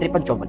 53-54।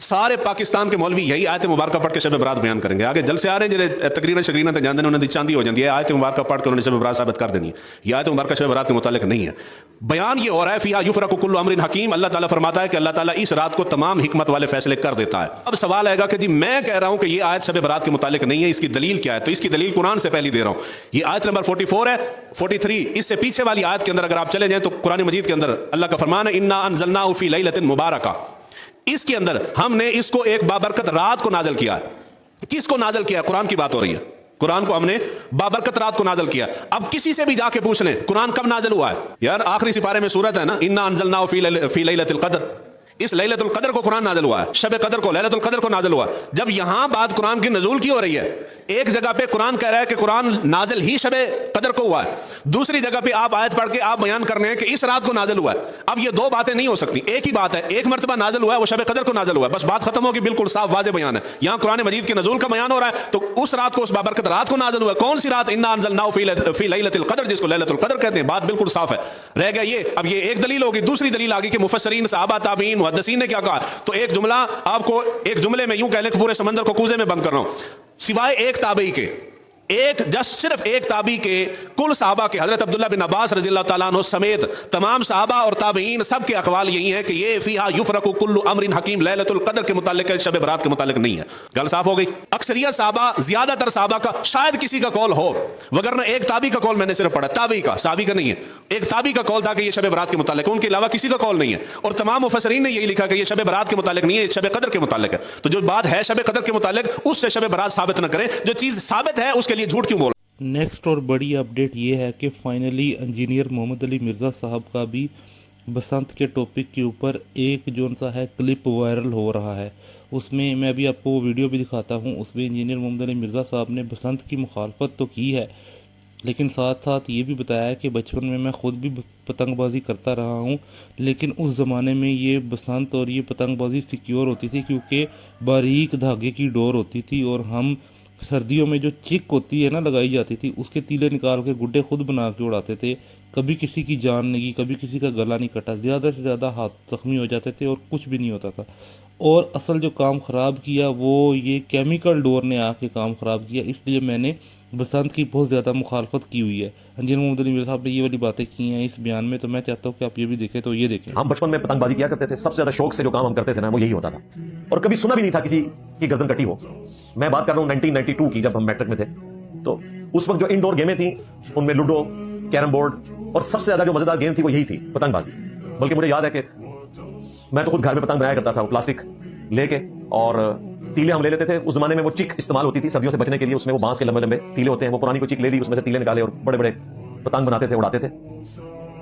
سارے پاکستان کے مولوی یہی آیت مبارکہ پڑھ کے شب برات بیان کریں گے. آگے جلسے آ رہے ہیں جڑے تقریریں شکریریں تے جاندے نے انہاں دی چاندی ہو جاندی ہے. آیت مبارکہ پڑھ کے انہوں نے شب برات ثابت کر دینی ہے. یہ آیت مبارکہ شب برات کے متعلق نہیں ہے. بیان یہ ہو رہا ہے فیہا یفرق کل امر حکیم. اللہ تعالیٰ فرماتا ہے کہ اللہ تعالیٰ اس رات کو تمام حکمت والے فیصلے کر دیتا ہے. اب سوال آئے گا کہ جی میں کہہ رہا ہوں کہ یہ آیت شب برات کے متعلق نہیں ہے, اس کی دلیل کیا ہے؟ تو اس کی دلیل قرآن سے پہلی دے رہا ہوں. یہ آیت نمبر 44 ہے, 43 اس سے پیچھے والی آیت کے اندر اگر آپ چلے جائیں تو قرآن مجید کے اندر اللہ کا فرمان ہے انا انزلناہ فی لیلۃ مبارکہ. اس کے اندر ہم نے اس کو ایک بابرکت رات کو نازل کیا ہے. کس کو نازل کیا ہے؟ قرآن کی بات ہو رہی ہے. قرآن کو ہم نے بابرکت رات کو نازل کیا. اب کسی سے بھی جا کے پوچھ لیں قرآن کب نازل ہوا ہے. یار آخری سپارے میں سورت ہے نا, انا انزلناہ فی لیلۃ القدر. اس لیلۃ القدر کو قرآن نازل ہوا ہے, شب قدر کو لیلۃ القدر کو نازل ہوا. جب یہاں بات قرآن کی نزول کی ہو رہی ہے, ایک جگہ پہ قرآن کہہ رہا ہے کہ قرآن نازل ہی شب قدر کو ہوا ہے, دوسری جگہ پہ آپ آیت پڑھ کے آپ بیان کرنے ہیں کہ اس رات کو نازل ہوا ہے. اب یہ دو باتیں نہیں ہو سکتی. ایک ہی بات ہے, ایک مرتبہ نازل ہوا ہے وہ شب قدر کو نازل ہوا ہے, بس بات ختم ہوگی. بالکل صاف واضح بیان ہے. یہاں قرآن مجید کے نزول کا بیان ہو رہا ہے تو اس رات کو, اس بابرکت رات کو نازل ہوا ہے. کون سی رات؟ انا انزلناہ فی لیلۃ القدر, جس کو لیلۃ القدر کہتے ہیں. بات بالکل صاف ہے. رہ گیا یہ, اب یہ ایک دلیل ہوگی. دوسری دلیل آگی کہ مفسرین, صحابہ, تابعین, محدثین نے کیا کہا. تو ایک جملہ آپ کو ایک جملے میں یوں کہہ لیں کہ پورے سمندر کو کوزے میں بند کر رہا ہوں. سوائے ایک تابعی کے, صرف ایک تابعی کے, کل صحابہ کے, حضرت عبداللہ بن عباس رضی اللہ تعالیٰ عنہ سمیت تمام صحابہ اور تابعین سب کے اقوال یہی ہیں کہ یہ فیہا یفرق کل امر حکیم لیلۃ القدر کے متعلق ہے, شب برات کے متعلق نہیں ہے. گل صاف ہو گئی. اکثریت صحابہ, زیادہ تر صحابہ کا, شاید کسی کا قول ہو, وگرنہ ایک تابعی کا قول میں نے صرف پڑھا, تابعی کا, صحابی کا نہیں ہے. ایک تابعی کا قول تھا کہ یہ شب برات کے متعلق ہے, ان کے علاوہ کسی کا قول نہیں ہے. اور تمام مفسرین نے یہی لکھا کہ یہ شب برات کے متعلق نہیں ہے, شب قدر کے متعلق ہے. تو جو بات ہے شب قدر کے متعلق, اس سے شب برات ثابت نہ کریں. جو چیز ثابت ہے اس کے لیے جھوٹ کیوں بول. نیکسٹ اور بڑی اپڈیٹ یہ ہے کہ فائنلی انجینئر محمد علی مرزا صاحب کا بھی بسنت کے ٹاپک کے اوپر ایک جون سا ہے کلپ وائرل ہو رہا ہے. اس میں میں ابھی آپ کو وہ ویڈیو بھی دکھاتا ہوں. اس میں انجینئر محمد علی مرزا صاحب نے بسنت کی مخالفت تو کی ہے, لیکن ساتھ ساتھ یہ بھی بتایا کہ بچپن میں خود بھی پتنگ بازی کرتا رہا ہوں, لیکن اس زمانے میں یہ بسنت اور یہ پتنگ بازی سیکیور ہوتی تھی کیونکہ باریک دھاگے کی ڈور ہوتی تھی, اور ہم سردیوں میں جو چک ہوتی ہے نا لگائی جاتی تھی, اس کے تیلے نکال کے گڈے خود بنا کے اڑاتے تھے. کبھی کسی کی جان نہیں گئی, کبھی کسی کا گلا نہیں کٹا, زیادہ سے زیادہ ہاتھ زخمی ہو جاتے تھے اور کچھ بھی نہیں ہوتا تھا. اور اصل جو کام خراب کیا وہ یہ کیمیکل ڈور نے آ کے کام خراب کیا. اس لیے میں نے بسنت کی بہت زیادہ مخالفت کی ہوئی ہے. انجینئر محمد علی مرزا صاحب نے یہ والی باتیں کی ہیں اس بیان میں, تو میں چاہتا ہوں کہ آپ یہ بھی دیکھیں. تو یہ دیکھیں, ہم بچپن میں پتنگ بازی کیا کرتے تھے, سب سے زیادہ شوق سے جو کام ہم کرتے تھے نا وہ یہی ہوتا تھا, اور کبھی سنا بھی نہیں تھا کسی کی گردن کٹی ہو. میں بات کر رہا ہوں 1992 کی, جب ہم میٹرک میں تھے. تو اس وقت جو انڈور گیمیں تھیں ان میں لوڈو, کیرم بورڈ, اور سب سے زیادہ جو مزیدار گیم تھی وہ یہی تھی پتنگ بازی. بلکہ مجھے یاد ہے کہ میں تو خود گھر میں پتنگ بنایا کرتا تھا, پلاسٹک لے کے, اور تیلے ہم لے لیتے تھے. اس زمانے میں وہ چک استعمال ہوتی تھی سردیوں سے بچنے کے لیے, اس میں وہ بانس کے لمبے لمبے تیلے ہوتے ہیں, وہ پرانی کوئی چک لے لی, اس میں سے تیلے نکالے اور بڑے بڑے پتنگ بناتے تھے, اڑاتے تھے.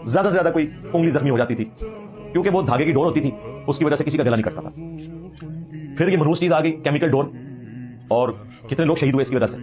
زیادہ سے زیادہ کوئی انگلی زخمی ہو جاتی تھی کیونکہ وہ دھاگے کی ڈور ہوتی تھی, اس کی وجہ سے کسی کا گلا نہیں کٹتا تھا. پھر یہ منحوس چیز آ گئی کیمیکل ڈور, اور کتنے لوگ شہید ہوئے اس کی وجہ سے.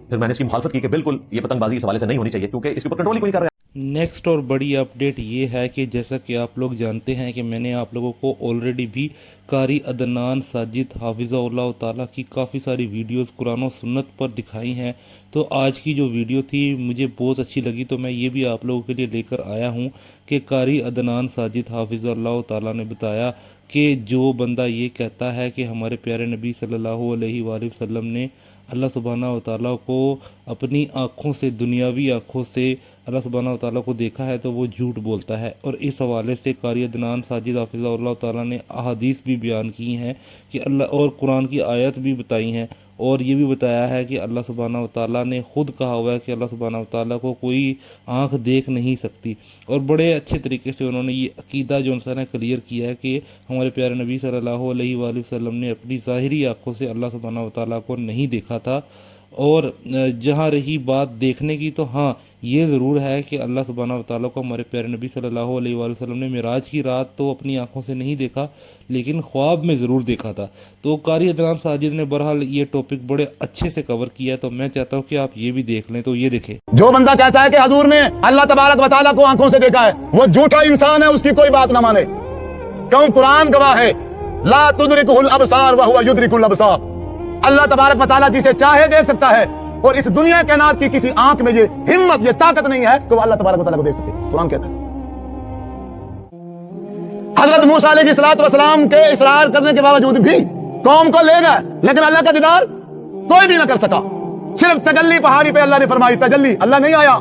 پھر میں نے اس کی مخالفت کی کہ بالکل یہ پتنگ بازی اس حوالے سے نہیں ہونی چاہیے کیونکہ اس کے اوپر کنٹرول ہی کوئی نہیں کر رہا ہے. نیکسٹ اور بڑی اپڈیٹ یہ ہے کہ جیسا کہ آپ لوگ جانتے ہیں کہ میں نے آپ لوگوں کو آلریڈی بھی قاری عدنان ساجد حافظہ اللہ تعالیٰ کی کافی ساری ویڈیوز قرآن و سنت پر دکھائی ہیں. تو آج کی جو ویڈیو تھی مجھے بہت اچھی لگی, تو میں یہ بھی آپ لوگوں کے لیے لے کر آیا ہوں کہ قاری عدنان ساجد حافظہ اللہ تعالیٰ نے بتایا کہ جو بندہ یہ کہتا ہے کہ ہمارے پیارے نبی صلی اللہ علیہ وآلہ وسلم نے اللہ سبحانہ و تعالیٰ کو اپنی آنکھوں سے, دنیاوی آنکھوں سے اللہ سبحانہ و تعالیٰ کو دیکھا ہے, تو وہ جھوٹ بولتا ہے. اور اس حوالے سے قاری عدنان ساجد حافظہ اللہ تعالیٰ نے احادیث بھی بیان کی ہیں کہ اللہ, اور قرآن کی آیت بھی بتائی ہیں, اور یہ بھی بتایا ہے کہ اللہ سبحانہ و تعالیٰ نے خود کہا ہوا ہے کہ اللہ سبحانہ و تعالیٰ کو کوئی آنکھ دیکھ نہیں سکتی. اور بڑے اچھے طریقے سے انہوں نے یہ عقیدہ جو انسان نے کلیئر کیا ہے کہ ہمارے پیارے نبی صلی اللہ علیہ وآلہ وسلم نے اپنی ظاہری آنکھوں سے اللہ سبحانہ و تعالیٰ کو نہیں دیکھا تھا. اور جہاں رہی بات دیکھنے کی, تو ہاں یہ ضرور ہے کہ اللہ سبحانہ و تعالیٰ کو ہمارے پیارے نبی صلی اللہ علیہ وآلہ وسلم نے معراج کی رات تو اپنی آنکھوں سے نہیں دیکھا, لیکن خواب میں ضرور دیکھا تھا. تو قاری عدنان ساجد نے بہرحال یہ ٹاپک بڑے اچھے سے کور کیا, تو میں چاہتا ہوں کہ آپ یہ بھی دیکھ لیں. تو یہ دیکھیں, جو بندہ کہتا ہے کہ حضور نے اللہ تبارک و تعالیٰ کو آنکھوں سے دیکھا ہے وہ جھوٹا انسان ہے, اس کی کوئی بات نہ مانے. کیوں؟ قرآن گواہ ہے, لا تدرکہ الابصار وہو یدرک الابصار. اللہ تبارک و تعالیٰ جسے چاہے دیکھ سکتا ہے, اور اس دنیا کائنات کی کسی آنکھ میں یہ ہمت, یہ طاقت نہیں ہے کہ وہ اللہ تبارک و تعالیٰ کو دیکھ سکے. قرآن کہتا ہے حضرت موسیٰ علیہ السلام کے اصرار کرنے کے باوجود بھی قوم کو لے گئے، لیکن اللہ کا دیدار کوئی بھی نہ کر سکا۔ صرف تجلی پہاڑی پہ اللہ نے فرمائی، تجلی، اللہ نہیں آیا،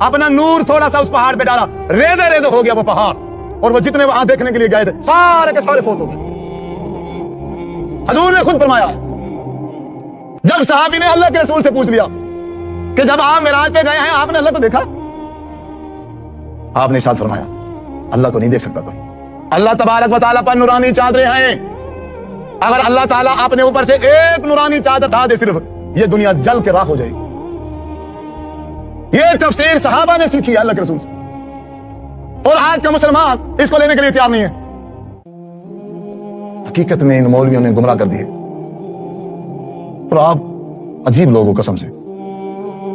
اپنا نور تھوڑا سا اس پہاڑ پہ ڈالا، ریدے ریدے ہو گیا وہ پہاڑ، اور وہ جتنے وہاں دیکھنے کے لیے گئے تھے سارے کے سارے فوت ہو گئے۔ حضور نے خود فرمایا، جب صحابی نے اللہ کے رسول سے پوچھ لیا کہ جب آپ معراج پہ گئے ہیں آپ نے اللہ کو دیکھا؟ آپ نے ارشاد فرمایا اللہ کو نہیں دیکھ سکتا کوئی۔ اللہ تبارک و تعالیٰ پر نورانی چادریں ہیں، اگر اللہ تعالیٰ اپنے اوپر سے ایک نورانی چادر ہٹا دے صرف، یہ دنیا جل کے راکھ ہو جائے گی۔ یہ تفسیر صحابہ نے سیکھی ہے اللہ کے رسول سے، اور آج کا مسلمان اس کو لینے کے لیے تیار نہیں ہے۔ حقیقت میں ان مولویوں نے گمراہ کر دیے، اور آپ عجیب لوگوں قسم سے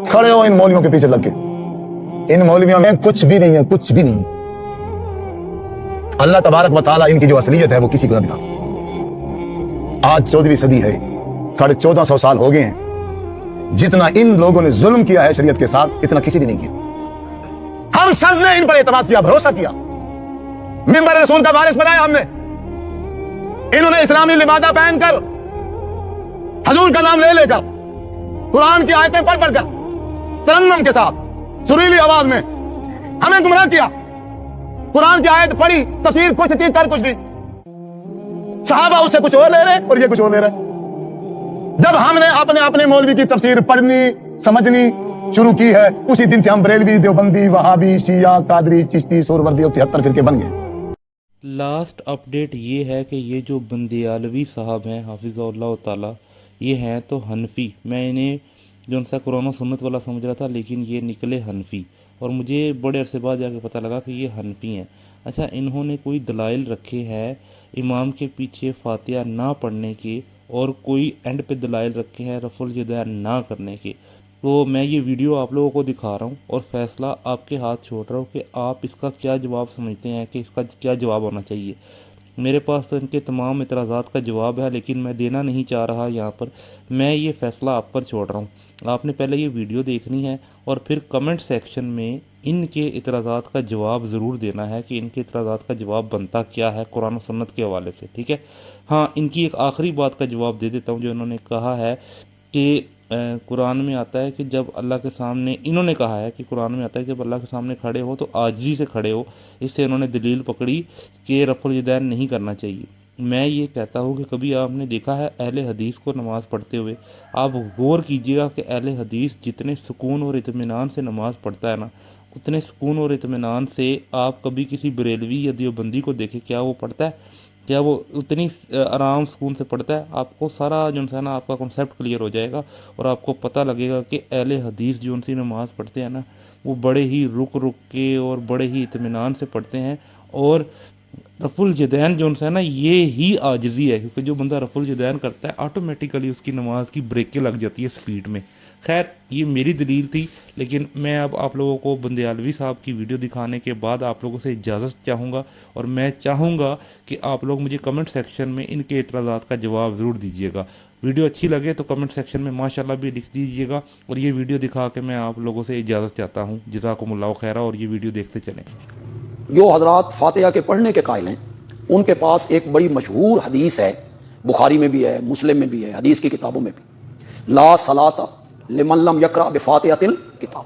کھڑے ہو ان مولویوں کے پیچھے لگ کے۔ ان مولویوں میں کچھ بھی نہیں ہے، کچھ بھی نہیں۔ اللہ تبارک و تعالیٰ ان کی جو اصلیت ہے وہ کسی کو نہ دکھا۔ آج 14ویں صدی ہے، 1450 سال ہو گئے ہیں، جتنا ان لوگوں نے ظلم کیا ہے شریعت کے ساتھ اتنا کسی نے نہیں کیا۔ ہم سب نے ان پر اعتماد کیا، بھروسہ کیا، ممبر رسول کا وارث بنایا ہم نے۔ انہوں نے اسلامی لبادہ پہن کر، حضور کا نام لے لے کر، قرآن کی آیتیں پڑھ پڑھ کر، ترنم کے ساتھ سریلی آواز میں ہمیں گمراہ کیا۔ قرآن کی آیت پڑھی، تفسیر کچھ تھی کر کچھ دی، صحابہ اس سے کچھ اور لے رہے اور یہ کچھ اور لے رہے۔ جب ہم نے اپنے مولوی کی تفسیر پڑھنی سمجھنی شروع کی ہے، اسی دن سے ہم بریلوی، دیوبندی، وہابی، شیعہ، قادری، چشتی، سہروردی اور 73 فرقے بن گئے۔ لاسٹ اپڈیٹ یہ ہے کہ یہ جو بندیالوی صاحب ہیں حافظ اللہ تعالیٰ، یہ ہیں تو حنفی۔ میں انہیں جو ان سے قرآن و سنت والا سمجھ رہا تھا، لیکن یہ نکلے حنفی، اور مجھے بڑے عرصے بعد جا کے پتہ لگا کہ یہ حنفی ہیں۔ اچھا، انہوں نے کوئی دلائل رکھے ہیں امام کے پیچھے فاتحہ نہ پڑھنے کے، اور کوئی اینڈ پہ دلائل رکھے ہیں رفع الیدین نہ کرنے کے۔ تو میں یہ ویڈیو آپ لوگوں کو دکھا رہا ہوں، اور فیصلہ آپ کے ہاتھ چھوڑ رہا ہوں کہ آپ اس کا کیا جواب سمجھتے ہیں، کہ اس کا کیا جواب ہونا چاہیے۔ میرے پاس تو ان کے تمام اعتراضات کا جواب ہے، لیکن میں دینا نہیں چاہ رہا یہاں پر۔ میں یہ فیصلہ آپ پر چھوڑ رہا ہوں۔ آپ نے پہلے یہ ویڈیو دیکھنی ہے، اور پھر کمنٹ سیکشن میں ان کے اعتراضات کا جواب ضرور دینا ہے کہ ان کے اعتراضات کا جواب بنتا کیا ہے قرآن و سنت کے حوالے سے، ٹھیک ہے؟ ہاں، ان کی ایک آخری بات کا جواب دے دیتا ہوں، جو انہوں نے کہا ہے کہ قرآن میں آتا ہے کہ جب اللہ کے سامنے، انہوں نے کہا ہے کہ قرآن میں آتا ہے کہ جب اللہ کے سامنے کھڑے ہو تو عاجزی سے کھڑے ہو۔ اس سے انہوں نے دلیل پکڑی کہ رفع الیدین نہیں کرنا چاہیے۔ میں یہ کہتا ہوں کہ کبھی آپ نے دیکھا ہے اہل حدیث کو نماز پڑھتے ہوئے؟ آپ غور کیجئے گا کہ اہل حدیث جتنے سکون اور اطمینان سے نماز پڑھتا ہے نا، اتنے سکون اور اطمینان سے آپ کبھی کسی بریلوی یا دیوبندی کو دیکھیں، کیا وہ پڑھتا ہے؟ کیا وہ اتنی آرام سکون سے پڑھتا ہے؟ آپ کو سارا جو ہے نا آپ کا کنسیپٹ کلیئر ہو جائے گا، اور آپ کو پتہ لگے گا کہ اہل حدیث جو ان سی نماز پڑھتے ہیں نا، وہ بڑے ہی رک کے اور بڑے ہی اطمینان سے پڑھتے ہیں۔ اور رفع الیدین جو ہے نا، یہ ہی عاجزی ہے، کیونکہ جو بندہ رفع الیدین کرتا ہے آٹومیٹیکلی اس کی نماز کی بریکیں لگ جاتی ہے سپیڈ میں۔ خیر، یہ میری دلیل تھی، لیکن میں اب آپ لوگوں کو بندیالوی صاحب کی ویڈیو دکھانے کے بعد آپ لوگوں سے اجازت چاہوں گا، اور میں چاہوں گا کہ آپ لوگ مجھے کمنٹ سیکشن میں ان کے اعتراضات کا جواب ضرور دیجیے گا۔ ویڈیو اچھی لگے تو کمنٹ سیکشن میں ماشاءاللہ بھی لکھ دیجیے گا، اور یہ ویڈیو دکھا کے میں آپ لوگوں سے اجازت چاہتا ہوں۔ جزاکم اللہ خیرہ، اور یہ ویڈیو دیکھتے چلیں۔ جو حضرات فاتحہ کے پڑھنے کے قائل ہیں، ان کے پاس ایک بڑی مشہور حدیث ہے، بخاری میں بھی ہے، مسلم میں بھی ہے، حدیث کی کتابوں میں بھی، لا صلاۃ لمن لم یقرأ بفاتحۃ الکتاب۔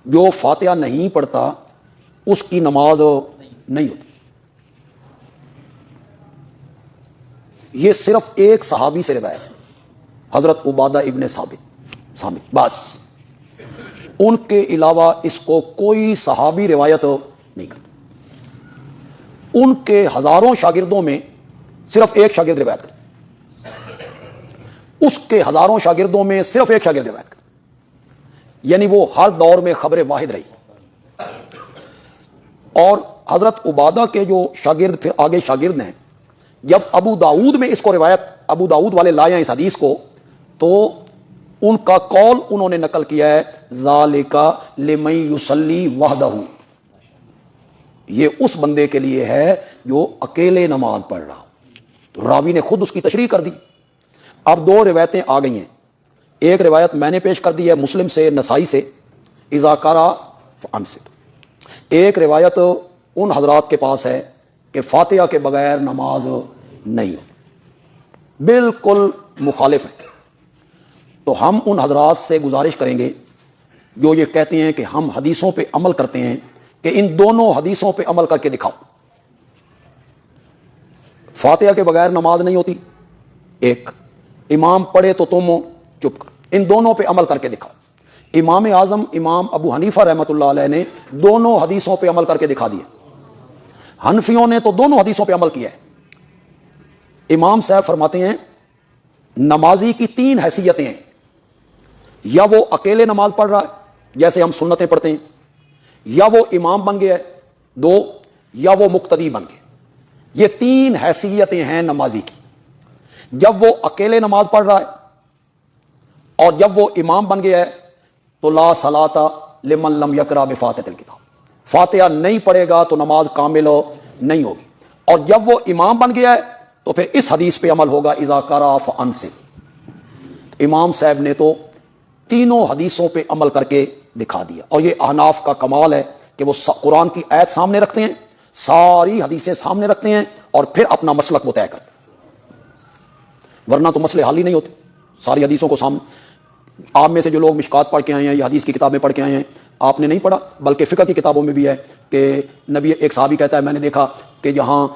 جو فاتحہ نہیں پڑھتا اس کی نماز نہیں ہوتی۔ یہ صرف ایک صحابی سے روایت ہے، حضرت عبادہ ابن ثابت، بس۔ ان کے علاوہ اس کو کوئی صحابی روایت نہیں کرتا۔ ان کے ہزاروں شاگردوں میں صرف ایک شاگرد روایت کرتا، اس کے ہزاروں شاگردوں میں صرف ایک شاگرد روایت کرتا، یعنی وہ ہر دور میں خبر واحد رہی۔ اور حضرت عبادہ کے جو شاگرد پھر آگے شاگرد ہیں، جب ابو داؤد میں اس کو روایت، ابو داؤد والے لائے ہیں اس حدیث کو، تو ان کا قول انہوں نے نقل کیا ہے، ذالک لمن یصلی وحدہ، یہ اس بندے کے لیے ہے جو اکیلے نماز پڑھ رہا ہو۔ تو راوی نے خود اس کی تشریح کر دی۔ اب دو روایتیں آ گئی ہیں، ایک روایت میں نے پیش کر دی ہے مسلم سے، نسائی سے، اذا قرأ فانصت۔ ایک روایت ان حضرات کے پاس ہے کہ فاتحہ کے بغیر نماز نہیں ہوتی، بالکل مخالف ہے۔ تو ہم ان حضرات سے گزارش کریں گے جو یہ کہتے ہیں کہ ہم حدیثوں پہ عمل کرتے ہیں کہ ان دونوں حدیثوں پہ عمل کر کے دکھاؤ۔ فاتحہ کے بغیر نماز نہیں ہوتی، ایک امام پڑھے تو تم چپ کر، ان دونوں پہ عمل کر کے دکھاؤ۔ امام اعظم امام ابو حنیفہ رحمۃ اللہ علیہ نے دونوں حدیثوں پہ عمل کر کے دکھا دیا، حنفیوں نے تو دونوں حدیثوں پہ عمل کیا ہے۔ امام صاحب فرماتے ہیں نمازی کی 3 حیثیتیں ہیں، یا وہ اکیلے نماز پڑھ رہا ہے جیسے ہم سنتیں پڑھتے ہیں، یا وہ امام بن گیا ہے، 2 یا وہ مقتدی بن گئے۔ یہ 3 حیثیتیں ہیں نمازی کی۔ جب وہ اکیلے نماز پڑھ رہا ہے اور جب وہ امام بن گیا ہے تو لا صلاۃ لمن لم یقرأ بفاتحۃ الکتاب، فاتحہ نہیں پڑھے گا تو نماز کامل نہیں ہوگی۔ اور جب وہ امام بن گیا ہے تو پھر اس حدیث پہ عمل ہوگا اذا قرأ فانصت۔ امام صاحب نے تو تینوں حدیثوں پہ عمل کر کے دکھا دیا، اور یہ احناف کا کمال ہے کہ وہ قرآن کی آیت سامنے رکھتے ہیں، ساری حدیثیں سامنے رکھتے ہیں اور پھر اپنا مسلک وہ طے کرتے ہیں، ورنہ تو مسئلے حل ہی نہیں ہوتے ساری حدیثوں کو سامنے۔ آپ میں سے جو لوگ مشکات پڑھ کے آئے ہیں یا حدیث کی کتابیں پڑھ کے آئے ہیں، آپ نے نہیں پڑھا، بلکہ فقہ کی کتابوں میں بھی ہے کہ نبی، ایک صحابی کہتا ہے میں نے دیکھا کہ جہاں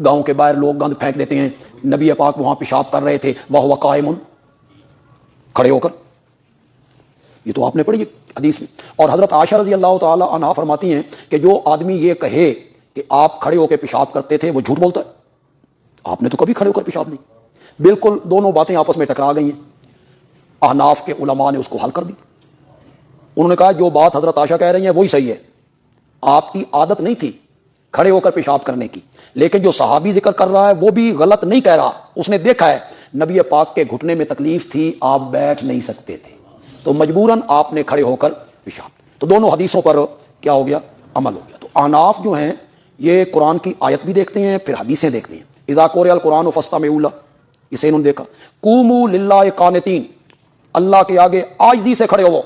گاؤں کے باہر لوگ گند پھینک دیتے ہیں، نبی پاک وہاں پیشاب کر رہے تھے وہو قائم، کھڑے ہو کر۔ یہ تو آپ نے پڑھی حدیث میں۔ اور حضرت عائشہ رضی اللہ تعالی عنہا فرماتی ہیں کہ جو آدمی یہ کہے کہ آپ کھڑے ہو کے پیشاب کرتے تھے وہ جھوٹ بولتا ہے، آپ نے تو کبھی کھڑے ہو کر پیشاب نہیں۔ بالکل دونوں باتیں آپس میں ٹکرا گئی ہیں، احناف کے علماء نے اس کو حل کر دی۔ انہوں نے کہا جو بات حضرت عائشہ کہہ رہی ہیں وہی صحیح ہے، آپ کی عادت نہیں تھی کھڑے ہو کر پیشاب کرنے کی، لیکن جو صحابی ذکر کر رہا ہے وہ بھی غلط نہیں کہہ رہا، اس نے دیکھا ہے نبی پاک کے گھٹنے میں تکلیف تھی، آپ بیٹھ نہیں سکتے تھے تو مجبوراً آپ نے کھڑے ہو کر پیشاب۔ تو دونوں حدیثوں پر کیا ہو گیا؟ عمل ہو گیا۔ تو احناف جو ہیں یہ قرآن کی آیت بھی دیکھتے ہیں پھر حدیثیں دیکھتے ہیں۔ اذا قرئ القرآن فاستمعوا لہ، اسے انہوں نے دیکھا۔ قوموا للہ قانتین، اللہ کے آگے عاجزی سے کھڑے ہو۔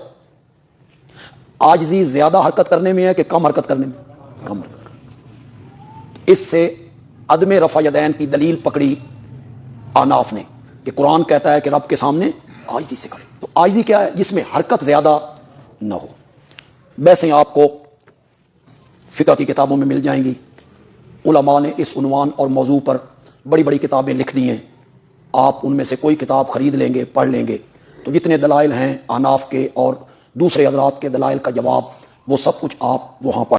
عاجزی زیادہ حرکت کرنے میں ہے کہ کم حرکت کرنے میں؟ کم حرکت کرنے۔ اس سے عدم رفع یدین کی دلیل پکڑی احناف نے کہ قرآن کہتا ہے کہ رب کے سامنے عاجزی سے کھڑے۔ تو عاجزی کیا ہے؟ جس میں حرکت زیادہ نہ ہو۔ ویسے آپ کو فقہ کی کتابوں میں مل جائیں گی، علماء نے اس عنوان اور موضوع پر بڑی بڑی کتابیں لکھ دی ہیں، آپ ان میں سے کوئی کتاب خرید لیں گے، پڑھ لیں گے تو جتنے دلائل ہیں احناف کے اور دوسرے حضرات کے دلائل کا جواب وہ سب کچھ آپ وہاں پڑھ